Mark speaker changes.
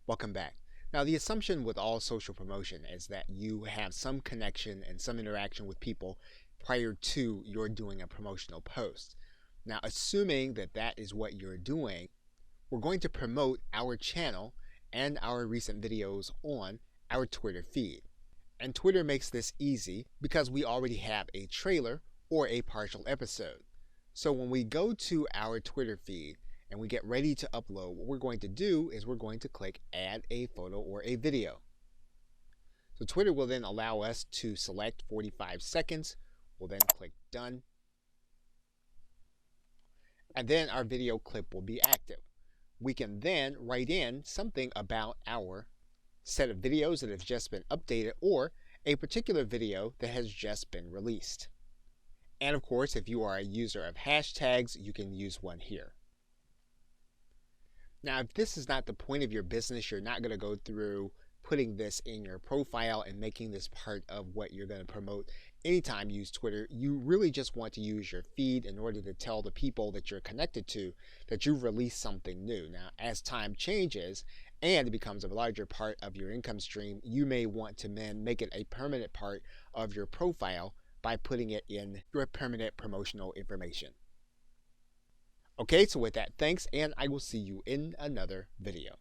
Speaker 1: Welcome back. Now, the assumption with all social promotion is that you have some connection and some interaction with people prior to your doing a promotional post. Now, assuming that that is what you're doing, we're going to promote our channel and our recent videos on our Twitter feed. And Twitter makes this easy because we already have a trailer or a partial episode. So when we go to our Twitter feed and we get ready to upload, what we're going to do is we're going to click add a photo or a video. So Twitter will then allow us to select 45 seconds. We'll then click done. And then our video clip will be active. We can then write in something about our set of videos that have just been updated or a particular video that has just been released. And of course, if you are a user of hashtags, you can use one here. Now, if this is not the point of your business, you're not going to go through putting this in your profile and making this part of what you're going to promote anytime you use Twitter. You really just want to use your feed in order to tell the people that you're connected to that you've released something new. Now, as time changes and it becomes a larger part of your income stream, you may want to then make it a permanent part of your profile by putting it in your permanent promotional information. Okay, so with that, thanks, and I will see you in another video.